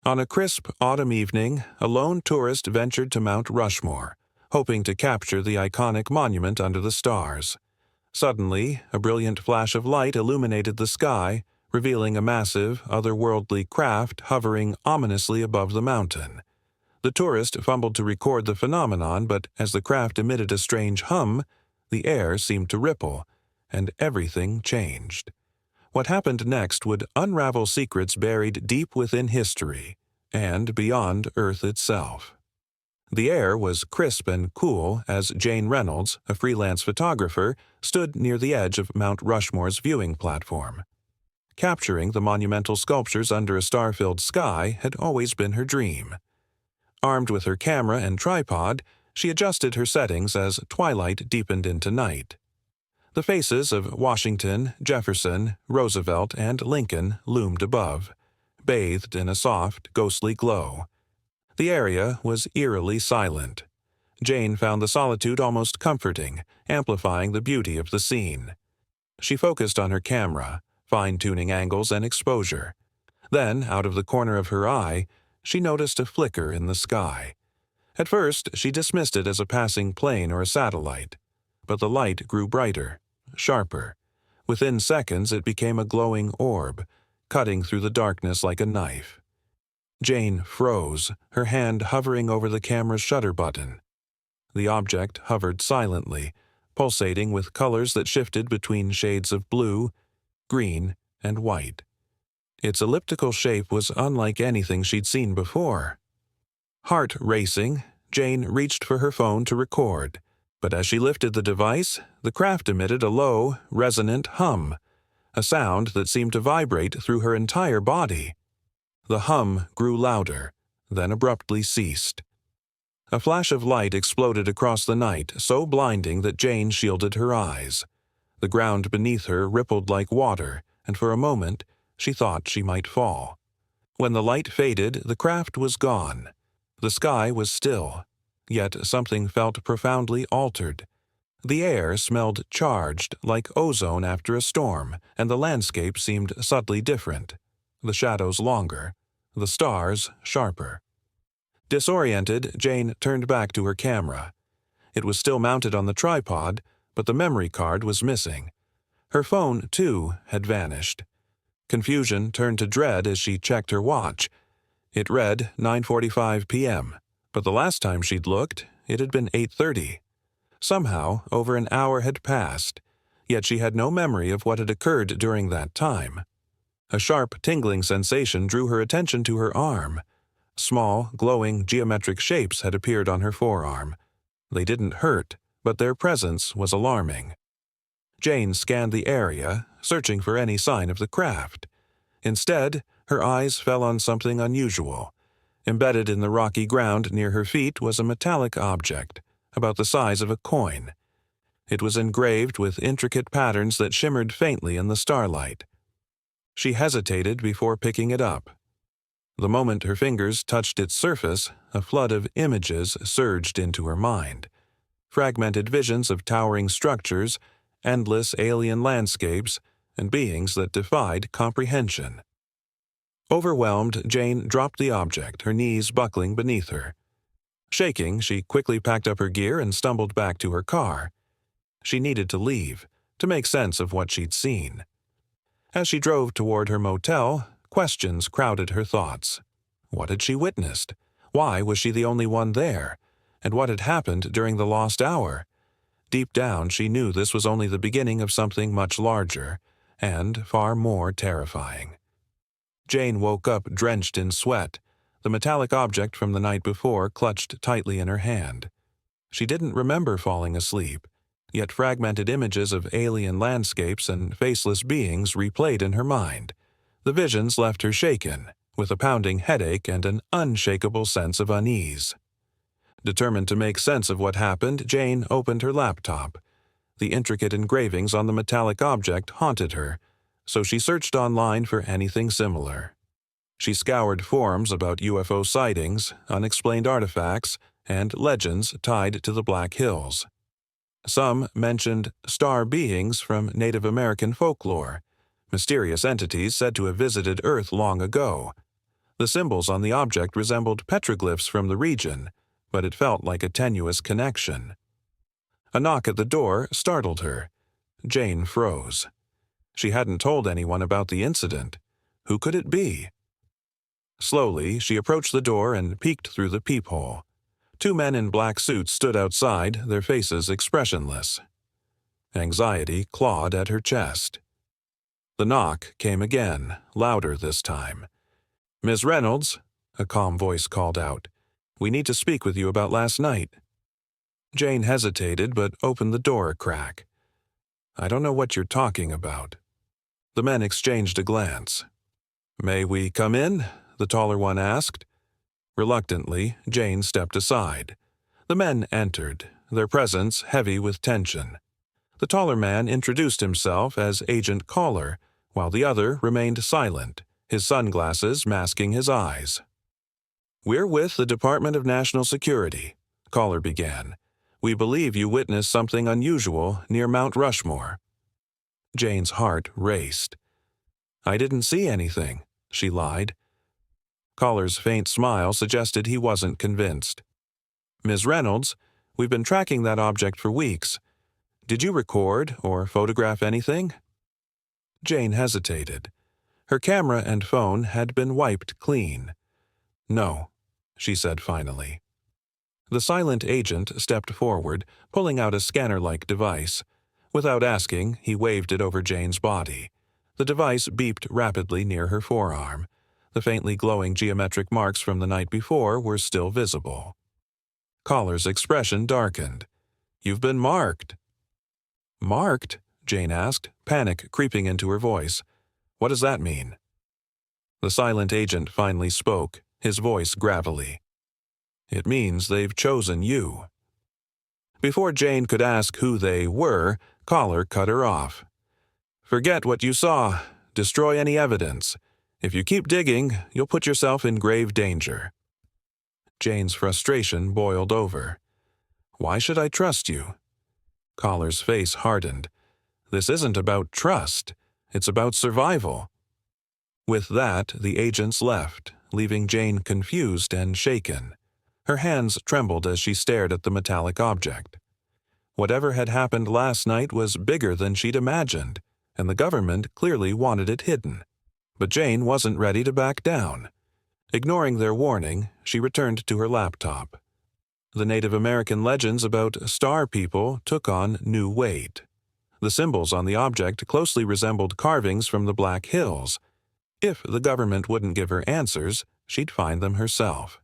On a crisp autumn evening, a lone tourist ventured to Mount Rushmore, hoping to capture the iconic monument under the stars. Suddenly, a brilliant flash of light illuminated the sky, revealing a massive, otherworldly craft hovering ominously above the mountain. The tourist fumbled to record the phenomenon, but as the craft emitted a strange hum, the air seemed to ripple, and everything changed. What happened next would unravel secrets buried deep within history and beyond Earth itself. The air was crisp and cool as Jack Reynolds, a freelance photographer, stood near the edge of Mount Rushmore's viewing platform. Capturing the monumental sculptures under a star-filled sky had always been her dream. Armed with her camera and tripod, she adjusted her settings as twilight deepened into night. The faces of Washington, Jefferson, Roosevelt, and Lincoln loomed above, bathed in a soft, ghostly glow. The area was eerily silent. Jane found the solitude almost comforting, amplifying the beauty of the scene. She focused on her camera, fine-tuning angles and exposure. Then, out of the corner of her eye, she noticed a flicker in the sky. At first, she dismissed it as a passing plane or a satellite. But the light grew brighter, sharper. Within seconds, it became a glowing orb, cutting through the darkness like a knife. Jane froze, her hand hovering over the camera's shutter button. The object hovered silently, pulsating with colors that shifted between shades of blue, green, and white. Its elliptical shape was unlike anything she'd seen before. Heart racing, Jane reached for her phone to record. But as she lifted the device, the craft emitted a low, resonant hum, a sound that seemed to vibrate through her entire body. The hum grew louder, then abruptly ceased. A flash of light exploded across the night, so blinding that Jane shielded her eyes. The ground beneath her rippled like water, and for a moment she thought she might fall. When the light faded, the craft was gone. The sky was still. Yet something felt profoundly altered. The air smelled charged, like ozone after a storm, and the landscape seemed subtly different. The shadows longer, the stars sharper. Disoriented, Jane turned back to her camera. It was still mounted on the tripod, but the memory card was missing. Her phone, too, had vanished. Confusion turned to dread as she checked her watch. It read 9:45 p.m. But the last time she'd looked, it had been 8:30. Somehow, over an hour had passed, yet she had no memory of what had occurred during that time. A sharp, tingling sensation drew her attention to her arm. Small, glowing, geometric shapes had appeared on her forearm. They didn't hurt, but their presence was alarming. Jane scanned the area, searching for any sign of the craft. Instead, her eyes fell on something unusual. Embedded in the rocky ground near her feet was a metallic object, about the size of a coin. It was engraved with intricate patterns that shimmered faintly in the starlight. She hesitated before picking it up. The moment her fingers touched its surface, a flood of images surged into her mind. Fragmented visions of towering structures, endless alien landscapes, and beings that defied comprehension. Overwhelmed, Jane dropped the object, her knees buckling beneath her. Shaking, she quickly packed up her gear and stumbled back to her car. She needed to leave, to make sense of what she'd seen. As she drove toward her motel, questions crowded her thoughts. What had she witnessed? Why was she the only one there? And what had happened during the lost hour? Deep down, she knew this was only the beginning of something much larger, and far more terrifying. Jane woke up drenched in sweat, the metallic object from the night before clutched tightly in her hand. She didn't remember falling asleep, yet fragmented images of alien landscapes and faceless beings replayed in her mind. The visions left her shaken, with a pounding headache and an unshakable sense of unease. Determined to make sense of what happened, Jane opened her laptop. The intricate engravings on the metallic object haunted her, so she searched online for anything similar. She scoured forums about UFO sightings, unexplained artifacts, and legends tied to the Black Hills. Some mentioned star beings from Native American folklore, mysterious entities said to have visited Earth long ago. The symbols on the object resembled petroglyphs from the region, but it felt like a tenuous connection. A knock at the door startled her. Jane froze. She hadn't told anyone about the incident. Who could it be? Slowly, she approached the door and peeked through the peephole. Two men in black suits stood outside, their faces expressionless. Anxiety clawed at her chest. The knock came again, louder this time. "Miss Reynolds," a calm voice called out. "We need to speak with you about last night." Jane hesitated but opened the door a crack. "I don't know what you're talking about." The men exchanged a glance. "May we come in?" the taller one asked. Reluctantly, Jane stepped aside. The men entered, their presence heavy with tension. The taller man introduced himself as Agent Caller, while the other remained silent, his sunglasses masking his eyes. "We're with the Department of National Security," Caller began. "We believe you witnessed something unusual near Mount Rushmore." Jane's heart raced. "I didn't see anything," she lied. Caller's faint smile suggested he wasn't convinced. "Ms. Reynolds, we've been tracking that object for weeks. Did you record or photograph anything?" Jane hesitated. Her camera and phone had been wiped clean. "No," she said finally. The silent agent stepped forward, pulling out a scanner-like device. Without asking, he waved it over Jane's body. The device beeped rapidly near her forearm. The faintly glowing geometric marks from the night before were still visible. Caller's expression darkened. "You've been marked." "Marked?" Jane asked, panic creeping into her voice. "What does that mean?" The silent agent finally spoke, his voice gravelly. "It means they've chosen you." Before Jane could ask who they were, Caller cut her off. "Forget what you saw. Destroy any evidence. If you keep digging, you'll put yourself in grave danger." Jane's frustration boiled over. "Why should I trust you?" Caller's face hardened. "This isn't about trust. It's about survival." With that, the agents left, leaving Jane confused and shaken. Her hands trembled as she stared at the metallic object. Whatever had happened last night was bigger than she'd imagined, and the government clearly wanted it hidden. But Jane wasn't ready to back down. Ignoring their warning, she returned to her laptop. The Native American legends about star people took on new weight. The symbols on the object closely resembled carvings from the Black Hills. If the government wouldn't give her answers, she'd find them herself.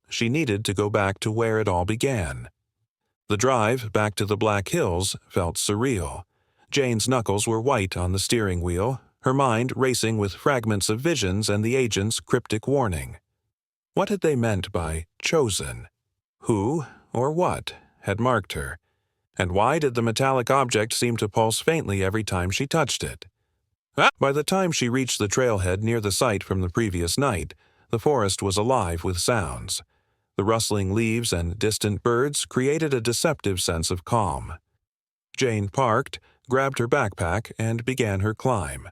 She needed to go back to where it all began. The drive back to the Black Hills felt surreal. Jane's knuckles were white on the steering wheel, her mind racing with fragments of visions and the agent's cryptic warning. What had they meant by chosen? Who, or what, had marked her? And why did the metallic object seem to pulse faintly every time she touched it? By the time she reached the trailhead near the site from the previous night, the forest was alive with sounds. The rustling leaves and distant birds created a deceptive sense of calm. Jane parked, grabbed her backpack, and began her climb.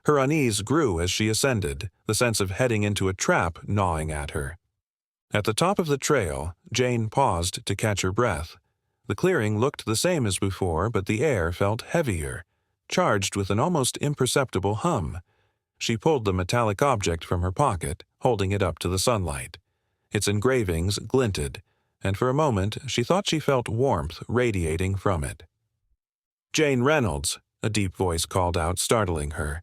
Her unease grew as she ascended, the sense of heading into a trap gnawing at her. At the top of the trail, Jane paused to catch her breath. The clearing looked the same as before, but the air felt heavier, charged with an almost imperceptible hum. She pulled the metallic object from her pocket, holding it up to the sunlight. Its engravings glinted, and for a moment she thought she felt warmth radiating from it. "Jane Reynolds," a deep voice called out, startling her.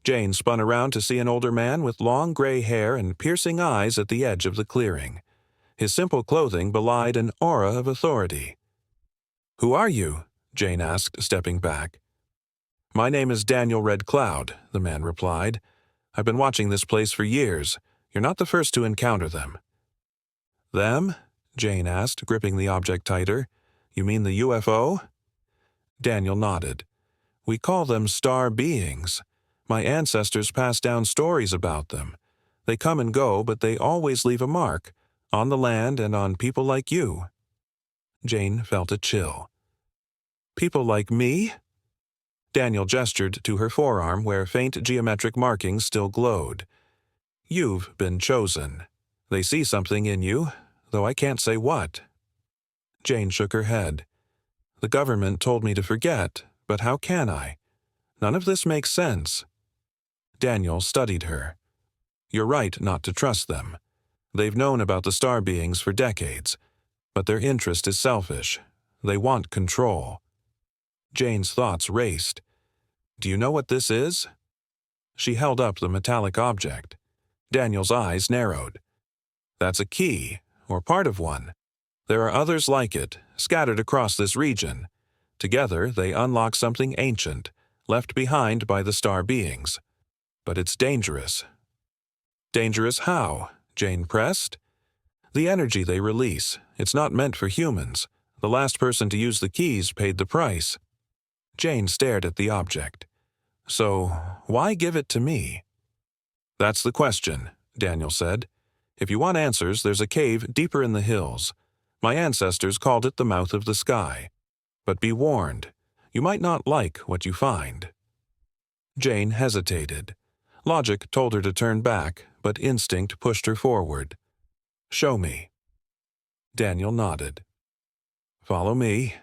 Jane spun around to see an older man with long gray hair and piercing eyes at the edge of the clearing. His simple clothing belied an aura of authority. "Who are you?" Jane asked, stepping back. "My name is Daniel Red Cloud," the man replied. "I've been watching this place for years. You're not the first to encounter them." "Them?" Jane asked, gripping the object tighter. "You mean the UFO?" Daniel nodded. "We call them star beings. My ancestors passed down stories about them. They come and go, but they always leave a mark, on the land and on people like you." Jane felt a chill. "People like me?" Daniel gestured to her forearm where faint geometric markings still glowed. You've been chosen. They see something in you, though I can't say what." Jane shook her head. "The government told me to forget, but how can I? None of this makes sense." Daniel studied her. "You're right not to trust them. They've known about the star beings for decades, but their interest is selfish. They want control." Jane's thoughts raced. "Do you know what this is?" She held up the metallic object. Daniel's eyes narrowed. "That's a key, or part of one. There are others like it, scattered across this region. Together, they unlock something ancient, left behind by the star beings. But it's dangerous." "Dangerous how?" Jane pressed. "The energy they release. It's not meant for humans. The last person to use the keys paid the price." Jane stared at the object. "So, why give it to me?" "That's the question," Daniel said. "If you want answers, there's a cave deeper in the hills. My ancestors called it the mouth of the sky. But be warned, you might not like what you find." Jane hesitated. Logic told her to turn back, but instinct pushed her forward. "Show me." Daniel nodded. "Follow me."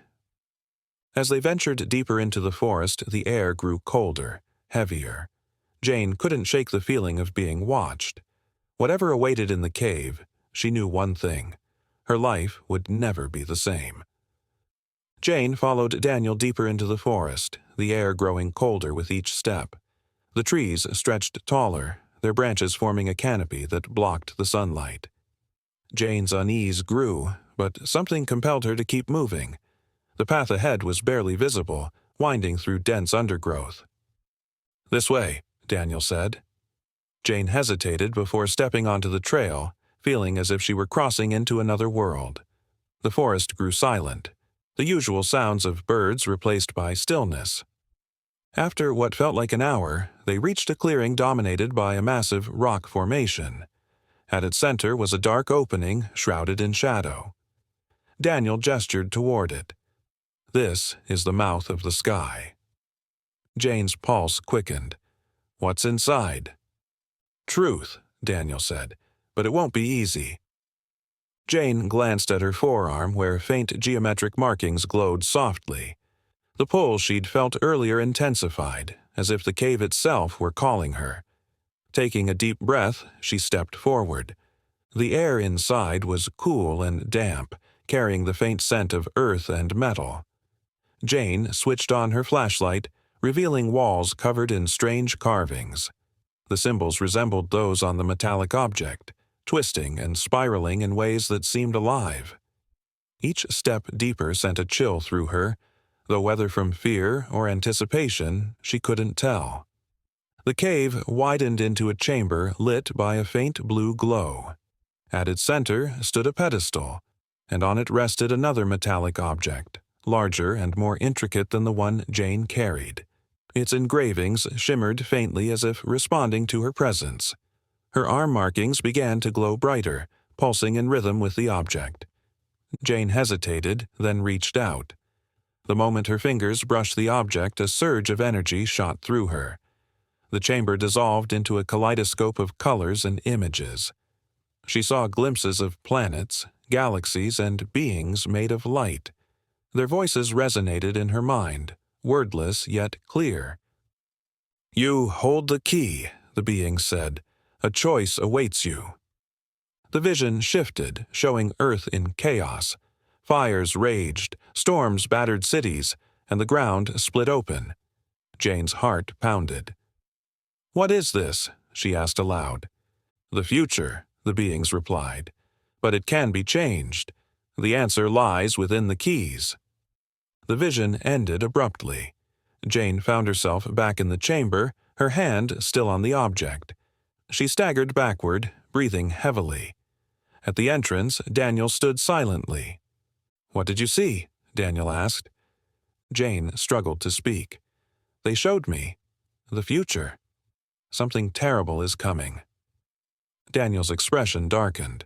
As they ventured deeper into the forest, the air grew colder, heavier. Jane couldn't shake the feeling of being watched. Whatever awaited in the cave, she knew one thing: her life would never be the same. Jane followed Daniel deeper into the forest, the air growing colder with each step. The trees stretched taller, their branches forming a canopy that blocked the sunlight. Jane's unease grew, but something compelled her to keep moving. The path ahead was barely visible, winding through dense undergrowth. "This way," Daniel said. Jane hesitated before stepping onto the trail, feeling as if she were crossing into another world. The forest grew silent, the usual sounds of birds replaced by stillness. After what felt like an hour, they reached a clearing dominated by a massive rock formation. At its center was a dark opening shrouded in shadow. Daniel gestured toward it. "This is the mouth of the sky." Jane's pulse quickened. "What's inside?" "Truth," Daniel said, "but it won't be easy." Jane glanced at her forearm where faint geometric markings glowed softly. The pull she'd felt earlier intensified, as if the cave itself were calling her. Taking a deep breath, she stepped forward. The air inside was cool and damp, carrying the faint scent of earth and metal. Jane switched on her flashlight, revealing walls covered in strange carvings. The symbols resembled those on the metallic object, twisting and spiraling in ways that seemed alive. Each step deeper sent a chill through her, though whether from fear or anticipation, she couldn't tell. The cave widened into a chamber lit by a faint blue glow. At its center stood a pedestal, and on it rested another metallic object, larger and more intricate than the one Jane carried. Its engravings shimmered faintly as if responding to her presence. Her arm markings began to glow brighter, pulsing in rhythm with the object. Jane hesitated, then reached out. The moment her fingers brushed the object, a surge of energy shot through her. The chamber dissolved into a kaleidoscope of colors and images. She saw glimpses of planets, galaxies, and beings made of light. Their voices resonated in her mind, wordless yet clear. "You hold the key," the being said. "A choice awaits you." The vision shifted, showing Earth in chaos. Fires raged, storms battered cities, and the ground split open. Jane's heart pounded. "What is this?" she asked aloud. "The future," the beings replied. "But it can be changed. The answer lies within the keys." The vision ended abruptly. Jane found herself back in the chamber, her hand still on the object. She staggered backward, breathing heavily. At the entrance, Daniel stood silently. "What did you see?" Daniel asked. Jane struggled to speak. "They showed me. The future. Something terrible is coming." Daniel's expression darkened.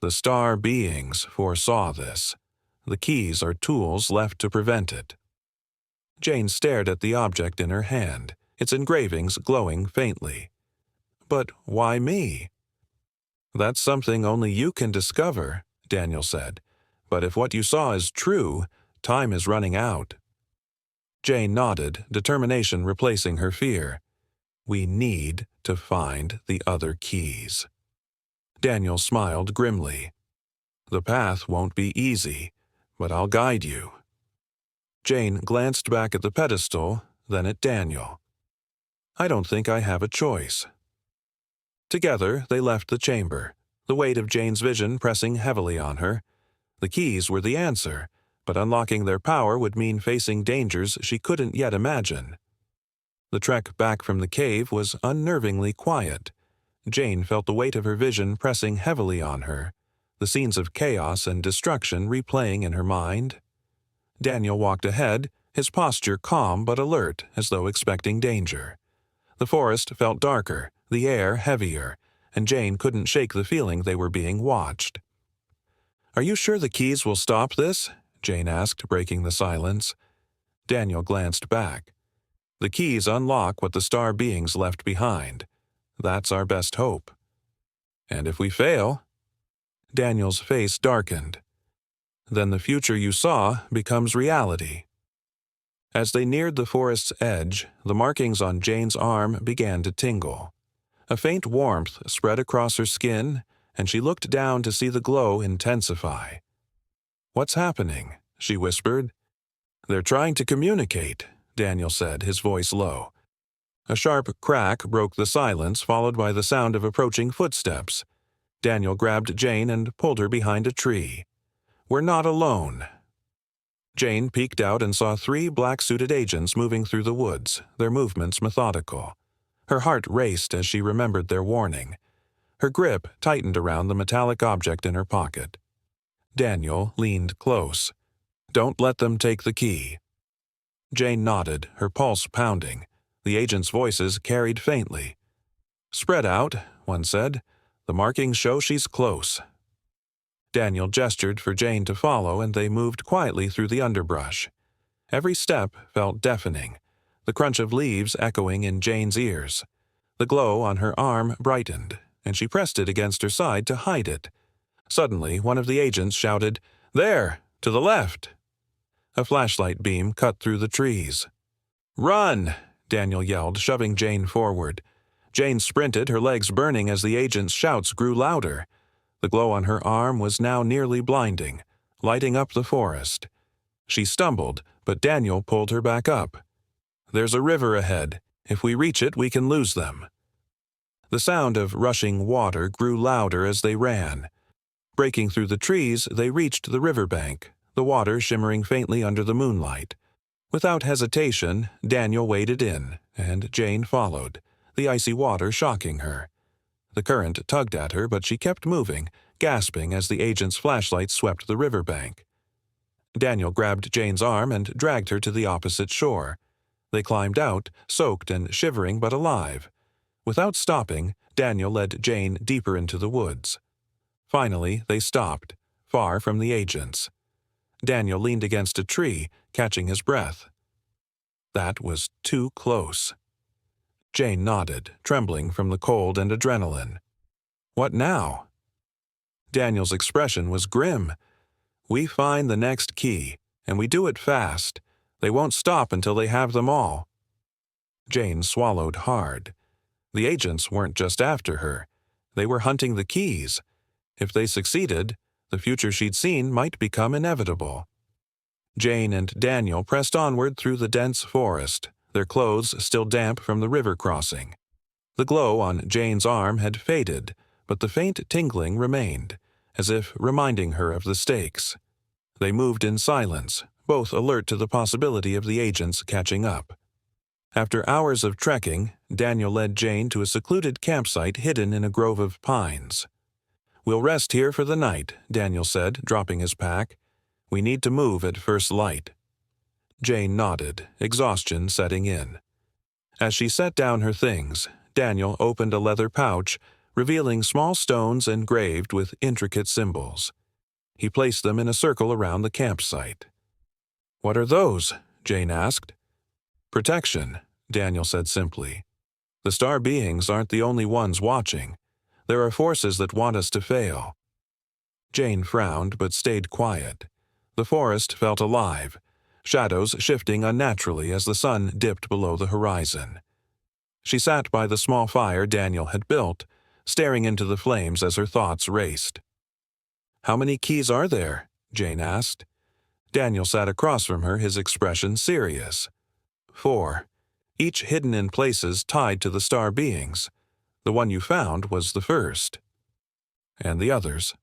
"The star beings foresaw this. The keys are tools left to prevent it." Jane stared at the object in her hand, its engravings glowing faintly. But why me? That's something only you can discover, Daniel said. But if what you saw is true, time is running out. Jane nodded, determination replacing her fear. We need to find the other keys. Daniel smiled grimly. The path won't be easy, but I'll guide you. Jane glanced back at the pedestal, then at Daniel. I don't think I have a choice. Together, they left the chamber, the weight of Jane's vision pressing heavily on her. The keys were the answer, but unlocking their power would mean facing dangers she couldn't yet imagine. The trek back from the cave was unnervingly quiet. Jane felt the weight of her vision pressing heavily on her, the scenes of chaos and destruction replaying in her mind. Daniel walked ahead, his posture calm but alert, as though expecting danger. The forest felt darker, the air heavier, and Jane couldn't shake the feeling they were being watched. Are you sure the keys will stop this? Jane asked, breaking the silence. Daniel glanced back. The keys unlock what the star beings left behind. That's our best hope. And if we fail? Daniel's face darkened. Then the future you saw becomes reality. As they neared the forest's edge, the markings on Jane's arm began to tingle. A faint warmth spread across her skin, and she looked down to see the glow intensify. What's happening? She whispered. They're trying to communicate, Daniel said, his voice low. A sharp crack broke the silence, followed by the sound of approaching footsteps. Daniel grabbed Jane and pulled her behind a tree. We're not alone. Jane peeked out and saw 3 black-suited agents moving through the woods, their movements methodical. Her heart raced as she remembered their warning. Her grip tightened around the metallic object in her pocket. Daniel leaned close. Don't let them take the key. Jane nodded, her pulse pounding. The agents' voices carried faintly. Spread out, one said. The markings show she's close. Daniel gestured for Jane to follow, and they moved quietly through the underbrush. Every step felt deafening, the crunch of leaves echoing in Jane's ears. The glow on her arm brightened, and she pressed it against her side to hide it. Suddenly, one of the agents shouted, There! To the left! A flashlight beam cut through the trees. Run! Daniel yelled, shoving Jane forward. Jane sprinted, her legs burning as the agent's shouts grew louder. The glow on her arm was now nearly blinding, lighting up the forest. She stumbled, but Daniel pulled her back up. There's a river ahead. If we reach it, we can lose them. The sound of rushing water grew louder as they ran. Breaking through the trees, they reached the riverbank, the water shimmering faintly under the moonlight. Without hesitation, Daniel waded in, and Jane followed, the icy water shocking her. The current tugged at her, but she kept moving, gasping as the agent's flashlight swept the riverbank. Daniel grabbed Jane's arm and dragged her to the opposite shore. They climbed out, soaked and shivering but alive. Without stopping, Daniel led Jane deeper into the woods. Finally, they stopped, far from the agents. Daniel leaned against a tree, catching his breath. That was too close. Jane nodded, trembling from the cold and adrenaline. What now? Daniel's expression was grim. We find the next key, and we do it fast. They won't stop until they have them all. Jane swallowed hard. The agents weren't just after her. They were hunting the keys. If they succeeded, the future she'd seen might become inevitable. Jane and Daniel pressed onward through the dense forest, their clothes still damp from the river crossing. The glow on Jane's arm had faded, but the faint tingling remained, as if reminding her of the stakes. They moved in silence, both alert to the possibility of the agents catching up. After hours of trekking, Daniel led Jane to a secluded campsite hidden in a grove of pines. We'll rest here for the night, Daniel said, dropping his pack. We need to move at first light. Jane nodded, exhaustion setting in. As she set down her things, Daniel opened a leather pouch, revealing small stones engraved with intricate symbols. He placed them in a circle around the campsite. What are those? Jane asked. Protection, Daniel said simply. The star beings aren't the only ones watching. There are forces that want us to fail." Jane frowned but stayed quiet. The forest felt alive, shadows shifting unnaturally as the sun dipped below the horizon. She sat by the small fire Daniel had built, staring into the flames as her thoughts raced. "How many keys are there?" Jane asked. Daniel sat across from her, his expression serious. "4, each hidden in places tied to the star beings. The one you found was the first." "And the others?"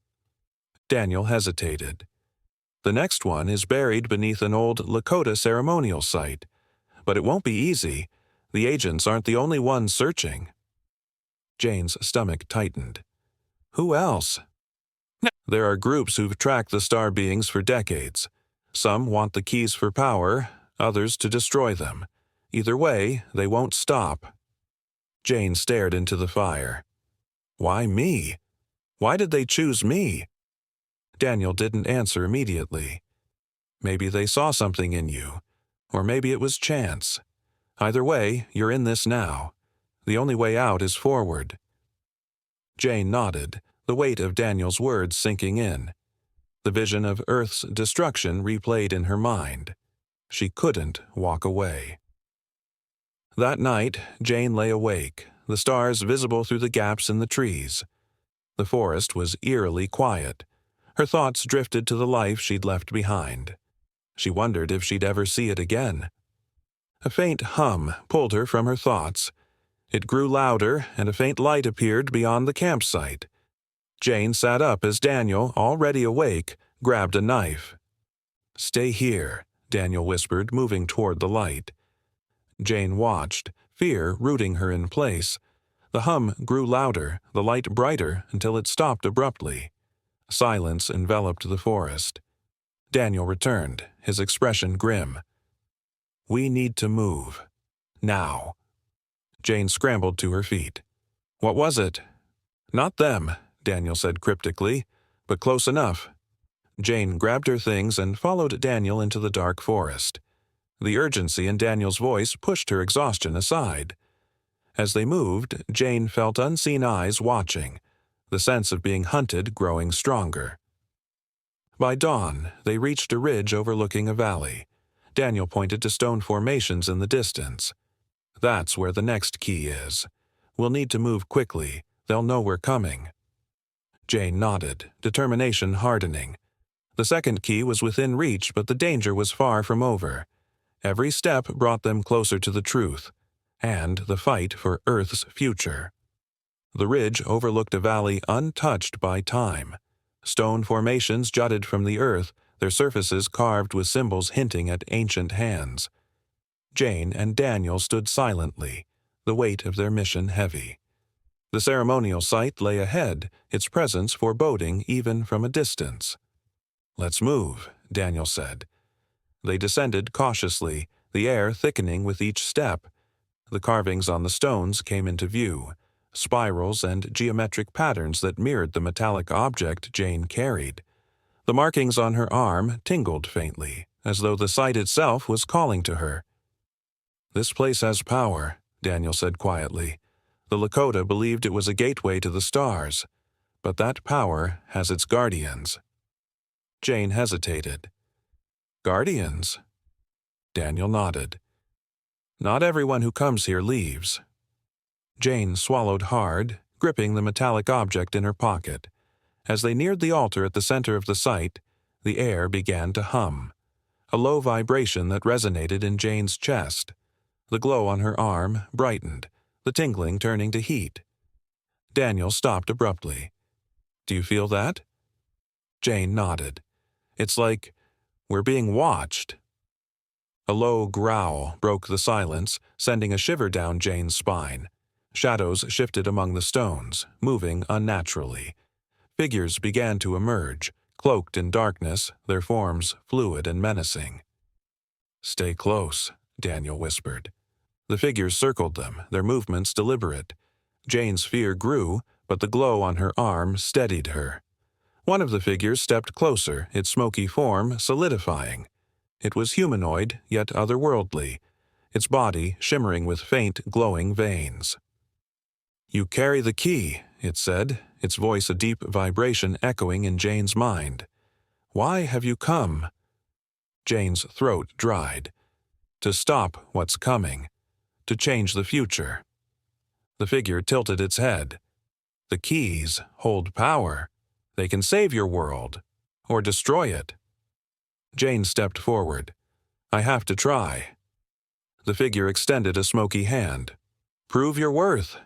Daniel hesitated. "The next one is buried beneath an old Lakota ceremonial site. But it won't be easy. The agents aren't the only ones searching." Jane's stomach tightened. "Who else?" "There are groups who've tracked the star beings for decades. Some want the keys for power, others to destroy them. Either way, they won't stop." Jane stared into the fire. "Why me? Why did they choose me?" Daniel didn't answer immediately. "Maybe they saw something in you, or maybe it was chance. Either way, you're in this now. The only way out is forward." Jane nodded, the weight of Daniel's words sinking in. The vision of Earth's destruction replayed in her mind. She couldn't walk away. That night, Jane lay awake, the stars visible through the gaps in the trees. The forest was eerily quiet. Her thoughts drifted to the life she'd left behind. She wondered if she'd ever see it again. A faint hum pulled her from her thoughts. It grew louder, and a faint light appeared beyond the campsite. Jane sat up as Daniel, already awake, grabbed a knife. "Stay here," Daniel whispered, moving toward the light. Jane watched, fear rooting her in place. The hum grew louder, the light brighter, until it stopped abruptly. Silence enveloped the forest. Daniel returned, his expression grim. "We need to move. Now." Jane scrambled to her feet. "What was it?" "Not them," Daniel said cryptically, "but close enough." Jane grabbed her things and followed Daniel into the dark forest. The urgency in Daniel's voice pushed her exhaustion aside. As they moved, Jane felt unseen eyes watching, the sense of being hunted growing stronger. By dawn, they reached a ridge overlooking a valley. Daniel pointed to stone formations in the distance. "That's where the next key is. We'll need to move quickly. They'll know we're coming." Jane nodded, determination hardening. The second key was within reach, but the danger was far from over. Every step brought them closer to the truth, and the fight for Earth's future. The ridge overlooked a valley untouched by time. Stone formations jutted from the earth, their surfaces carved with symbols hinting at ancient hands. Jane and Daniel stood silently, the weight of their mission heavy. The ceremonial site lay ahead, its presence foreboding even from a distance. "Let's move," Daniel said. They descended cautiously, the air thickening with each step. The carvings on the stones came into view, spirals and geometric patterns that mirrored the metallic object Jane carried. The markings on her arm tingled faintly, as though the site itself was calling to her. "This place has power," Daniel said quietly. "The Lakota believed it was a gateway to the stars, but that power has its guardians." Jane hesitated. "Guardians?" Daniel nodded. "Not everyone who comes here leaves." Jane swallowed hard, gripping the metallic object in her pocket. As they neared the altar at the center of the site, the air began to hum, a low vibration that resonated in Jane's chest. The glow on her arm brightened, the tingling turning to heat. Daniel stopped abruptly. "Do you feel that?" Jane nodded. "It's like we're being watched." A low growl broke the silence, sending a shiver down Jane's spine. Shadows shifted among the stones, moving unnaturally. Figures began to emerge, cloaked in darkness, their forms fluid and menacing. "Stay close," Daniel whispered. The figures circled them, their movements deliberate. Jane's fear grew, but the glow on her arm steadied her. One of the figures stepped closer, its smoky form solidifying. It was humanoid, yet otherworldly, its body shimmering with faint, glowing veins. "You carry the key," it said, its voice a deep vibration echoing in Jane's mind. "Why have you come?" Jane's throat dried. "To stop what's coming. To change the future." The figure tilted its head. "The keys hold power. They can save your world, or destroy it." Jane stepped forward. "I have to try." The figure extended a smoky hand. "Prove your worth."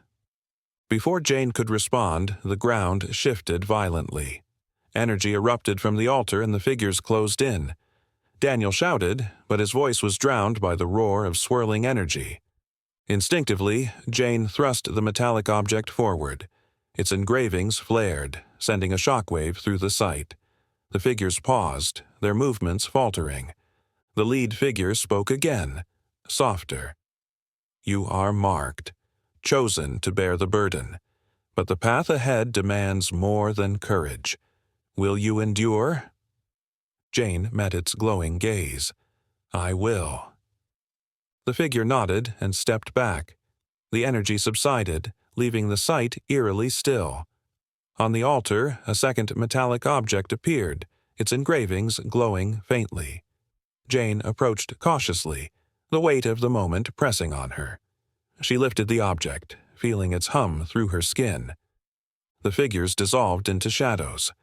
Before Jane could respond, the ground shifted violently. Energy erupted from the altar and the figures closed in. Daniel shouted, but his voice was drowned by the roar of swirling energy. Instinctively, Jane thrust the metallic object forward. Its engravings flared, sending a shockwave through the site. The figures paused, their movements faltering. The lead figure spoke again, softer. "You are marked, chosen to bear the burden. But the path ahead demands more than courage. Will you endure?" Jane met its glowing gaze. "I will." The figure nodded and stepped back. The energy subsided, leaving the site eerily still. On the altar, a second metallic object appeared, its engravings glowing faintly. Jane approached cautiously, the weight of the moment pressing on her. She lifted the object, feeling its hum through her skin. The figures dissolved into shadows.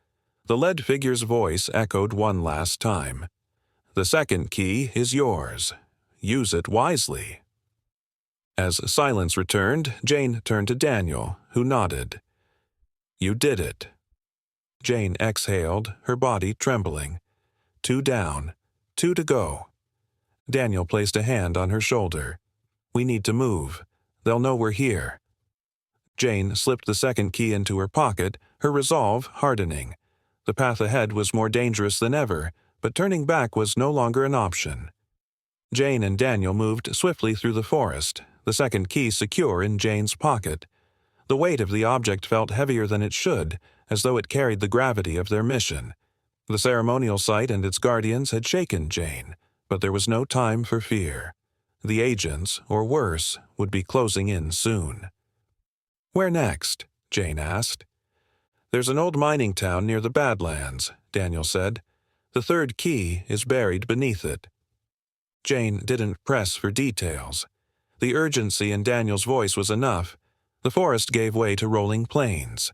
The lead figure's voice echoed one last time. "The second key is yours. Use it wisely." As silence returned, Jane turned to Daniel, who nodded. "You did it." Jane exhaled, her body trembling. 2 down, 2 to go. Daniel placed a hand on her shoulder. "We need to move. They'll know we're here." Jane slipped the second key into her pocket, her resolve hardening. The path ahead was more dangerous than ever, but turning back was no longer an option. Jane and Daniel moved swiftly through the forest, the second key secure in Jane's pocket. The weight of the object felt heavier than it should, as though it carried the gravity of their mission. The ceremonial site and its guardians had shaken Jane, but there was no time for fear. The agents, or worse, would be closing in soon. "Where next?" Jane asked. "There's an old mining town near the Badlands," Daniel said. "The third key is buried beneath it." Jane didn't press for details. The urgency in Daniel's voice was enough. The forest gave way to rolling plains.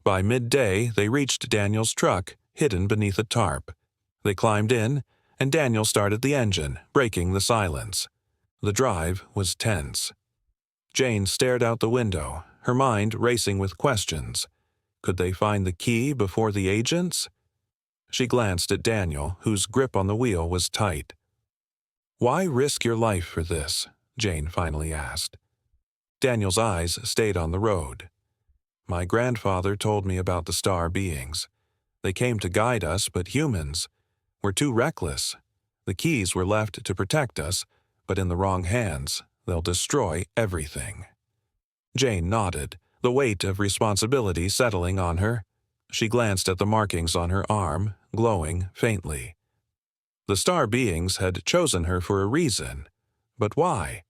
By midday, they reached Daniel's truck, hidden beneath a tarp. They climbed in, and Daniel started the engine, breaking the silence. The drive was tense. Jane stared out the window, her mind racing with questions. Could they find the key before the agents? She glanced at Daniel, whose grip on the wheel was tight. "Why risk your life for this?" Jane finally asked. Daniel's eyes stayed on the road. "My grandfather told me about the star beings. They came to guide us, but humans were too reckless. The keys were left to protect us, but in the wrong hands, they'll destroy everything." Jane nodded, the weight of responsibility settling on her. She glanced at the markings on her arm, glowing faintly. The star beings had chosen her for a reason, but why?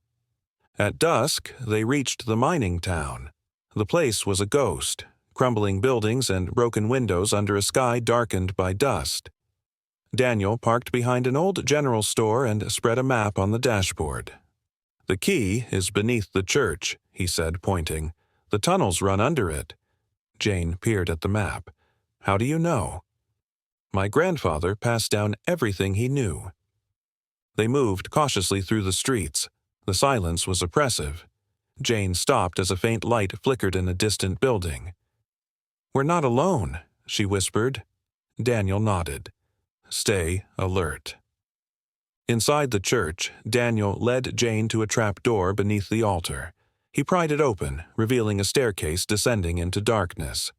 At dusk, they reached the mining town. The place was a ghost, crumbling buildings and broken windows under a sky darkened by dust. Daniel parked behind an old general store and spread a map on the dashboard. "The key is beneath the church," he said, pointing. "The tunnels run under it." Jane peered at the map. "How do you know?" "My grandfather passed down everything he knew." They moved cautiously through the streets. The silence was oppressive. Jane stopped as a faint light flickered in a distant building. "We're not alone," she whispered. Daniel nodded. "Stay alert." Inside the church, Daniel led Jane to a trap door beneath the altar. He pried it open, revealing a staircase descending into darkness.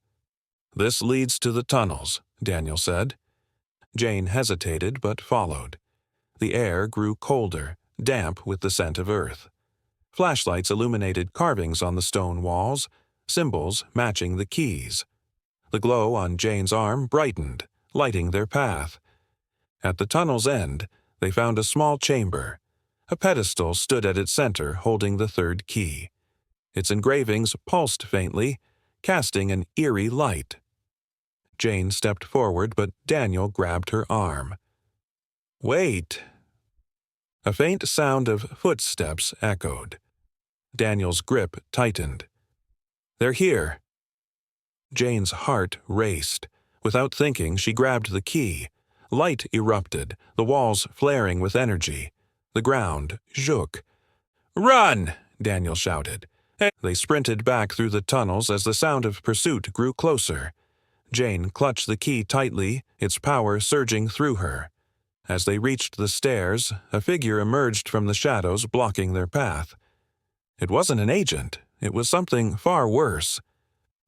"This leads to the tunnels," Daniel said. Jane hesitated but followed. The air grew colder, damp with the scent of earth. Flashlights illuminated carvings on the stone walls, symbols matching the keys. The glow on Jane's arm brightened, lighting their path. At the tunnel's end, they found a small chamber. A pedestal stood at its center holding the third key. Its engravings pulsed faintly, casting an eerie light. Jane stepped forward, but Daniel grabbed her arm. "Wait!" A faint sound of footsteps echoed. Daniel's grip tightened. "They're here." Jane's heart raced. Without thinking, she grabbed the key. Light erupted, the walls flaring with energy. The ground shook. "Run!" Daniel shouted. They sprinted back through the tunnels as the sound of pursuit grew closer. Jane clutched the key tightly, its power surging through her. As they reached the stairs, a figure emerged from the shadows, blocking their path. It wasn't an agent. It was something far worse.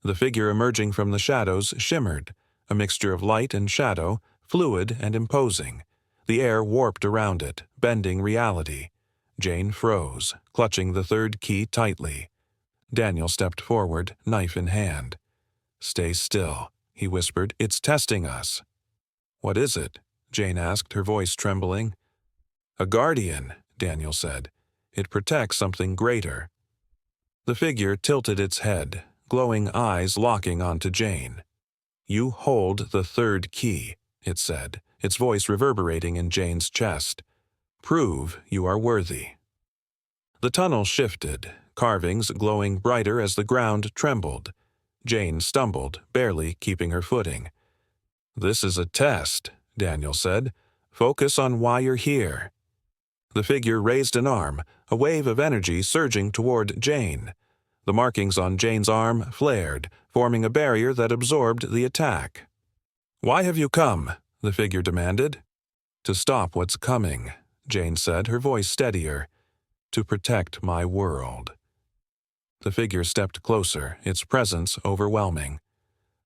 The figure emerging from the shadows shimmered, a mixture of light and shadow, fluid and imposing. The air warped around it, bending reality. Jane froze, clutching the third key tightly. Daniel stepped forward, knife in hand. "Stay still," he whispered. "It's testing us." "What is it?" Jane asked, her voice trembling. "A guardian," Daniel said. "It protects something greater." The figure tilted its head, glowing eyes locking onto Jane. "You hold the third key," it said, its voice reverberating in Jane's chest. "Prove you are worthy." The tunnel shifted, carvings glowing brighter as the ground trembled. Jane stumbled, barely keeping her footing. "This is a test," Daniel said. "Focus on why you're here." The figure raised an arm, a wave of energy surging toward Jane. The markings on Jane's arm flared, forming a barrier that absorbed the attack. "Why have you come?" the figure demanded. "To stop what's coming," Jane said, her voice steadier. "To protect my world." The figure stepped closer, its presence overwhelming.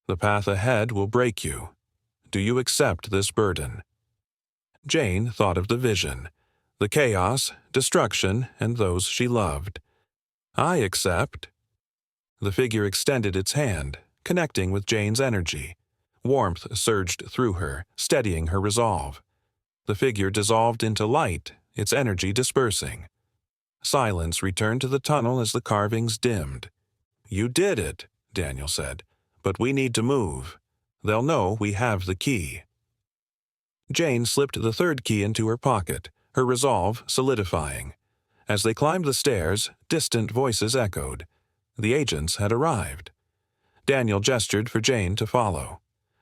"The path ahead will break you. Do you accept this burden?" Jane thought of the vision, the chaos, destruction, and those she loved. "I accept." The figure extended its hand, connecting with Jane's energy. Warmth surged through her, steadying her resolve. The figure dissolved into light, its energy dispersing. Silence returned to the tunnel as the carvings dimmed. "You did it," Daniel said, "but we need to move. They'll know we have the key." Jane slipped the third key into her pocket, her resolve solidifying. As they climbed the stairs, distant voices echoed. The agents had arrived. Daniel gestured for Jane to follow.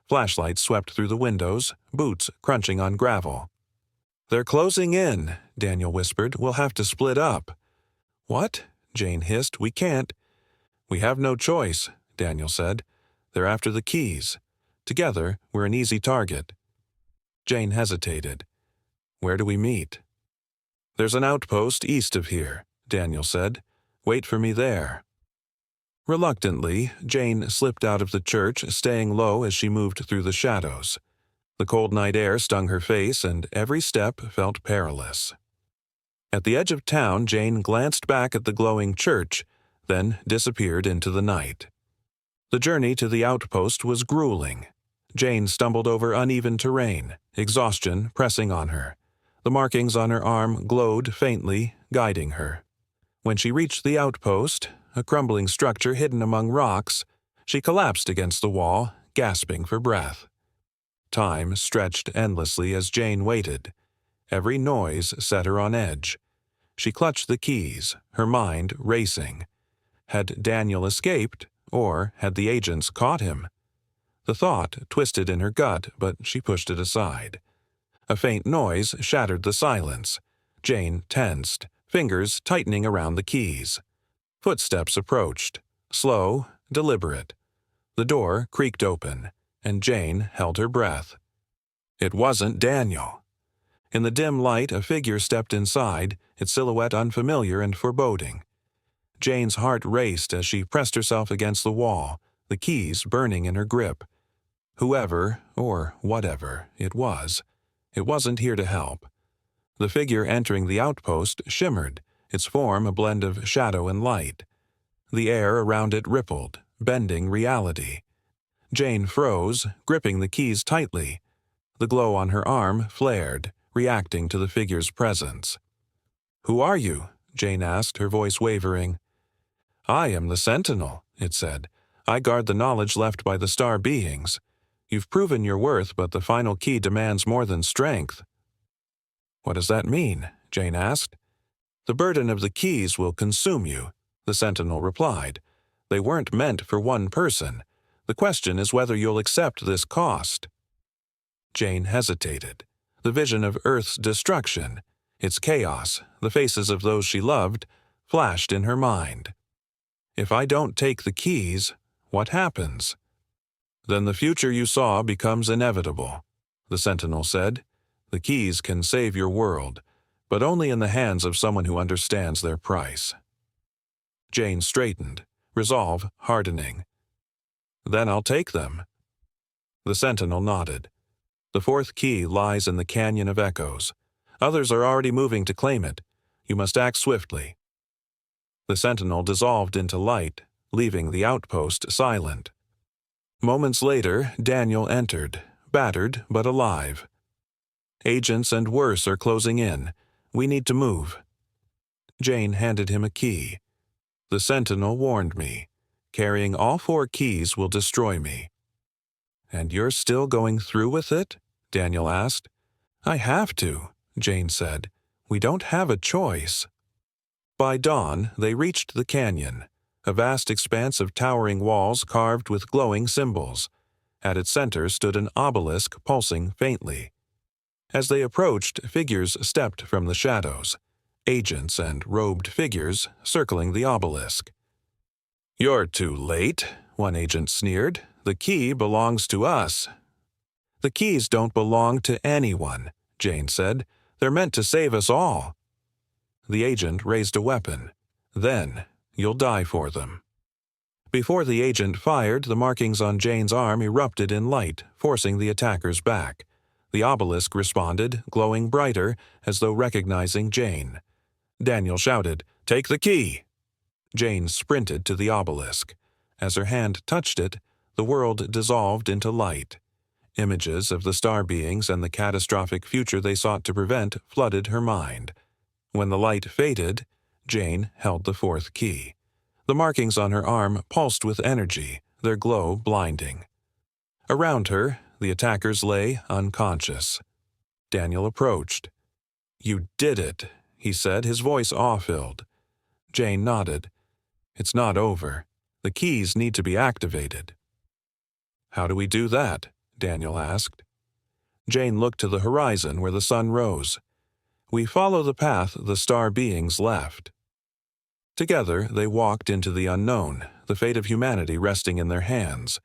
Flashlights swept through the windows, boots crunching on gravel. "They're closing in," Daniel whispered. "We'll have to split up." "What?" Jane hissed. "We can't." "We have no choice," Daniel said. "They're after the keys. Together, we're an easy target." Jane hesitated. "Where do we meet?" "There's an outpost east of here," Daniel said. "Wait for me there." Reluctantly, Jane slipped out of the church, staying low as she moved through the shadows. The cold night air stung her face, and every step felt perilous. At the edge of town, Jane glanced back at the glowing church, then disappeared into the night. The journey to the outpost was grueling. Jane stumbled over uneven terrain, exhaustion pressing on her. The markings on her arm glowed faintly, guiding her. When she reached the outpost, a crumbling structure hidden among rocks, she collapsed against the wall, gasping for breath. Time stretched endlessly as Jane waited. Every noise set her on edge. She clutched the keys, her mind racing. Had Daniel escaped, or had the agents caught him? The thought twisted in her gut, but she pushed it aside. A faint noise shattered the silence. Jane tensed, fingers tightening around the keys. Footsteps approached, slow, deliberate. The door creaked open, and Jane held her breath. It wasn't Daniel. In the dim light, a figure stepped inside, its silhouette unfamiliar and foreboding. Jane's heart raced as she pressed herself against the wall, the keys burning in her grip. Whoever, or whatever, it wasn't here to help. The figure entering the outpost shimmered, its form a blend of shadow and light. The air around it rippled, bending reality. Jane froze, gripping the keys tightly. The glow on her arm flared, reacting to the figure's presence. "Who are you?" Jane asked, her voice wavering. I am the sentinel, it said. I guard the knowledge left by the star beings. You've proven your worth, but the final key demands more than strength. What does that mean? Jane asked. The burden of the keys will consume you, the sentinel replied. They weren't meant for one person. The question is whether you'll accept this cost. Jane hesitated. The vision of Earth's destruction, its chaos, the faces of those she loved, flashed in her mind. If I don't take the keys, what happens? Then the future you saw becomes inevitable, the sentinel said. The keys can save your world, but only in the hands of someone who understands their price. Jane straightened, resolve hardening. Then I'll take them. The sentinel nodded. The fourth key lies in the canyon of echoes. Others are already moving to claim it. You must act swiftly. The sentinel dissolved into light, leaving the outpost silent. Moments later, Daniel entered, battered but alive. Agents and worse are closing in. We need to move. Jane handed him a key. The sentinel warned me. Carrying all 4 keys will destroy me. And you're still going through with it? Daniel asked. I have to, Jane said. We don't have a choice. By dawn, they reached the canyon, a vast expanse of towering walls carved with glowing symbols. At its center stood an obelisk pulsing faintly. As they approached, figures stepped from the shadows, agents and robed figures circling the obelisk. You're too late, one agent sneered. The key belongs to us. The keys don't belong to anyone, Jane said. They're meant to save us all. The agent raised a weapon. Then, you'll die for them. Before the agent fired, the markings on Jane's arm erupted in light, forcing the attackers back. The obelisk responded, glowing brighter, as though recognizing Jane. Daniel shouted, "Take the key!" Jane sprinted to the obelisk. As her hand touched it, the world dissolved into light. Images of the star beings and the catastrophic future they sought to prevent flooded her mind. When the light faded, Jane held the fourth key. The markings on her arm pulsed with energy, their glow blinding. Around her, the attackers lay unconscious. Daniel approached. "You did it," he said, his voice awe-filled. Jane nodded. "It's not over. The keys need to be activated." "How do we do that?" Daniel asked. Jane looked to the horizon where the sun rose. "We follow the path the star beings left." Together, they walked into the unknown, the fate of humanity resting in their hands.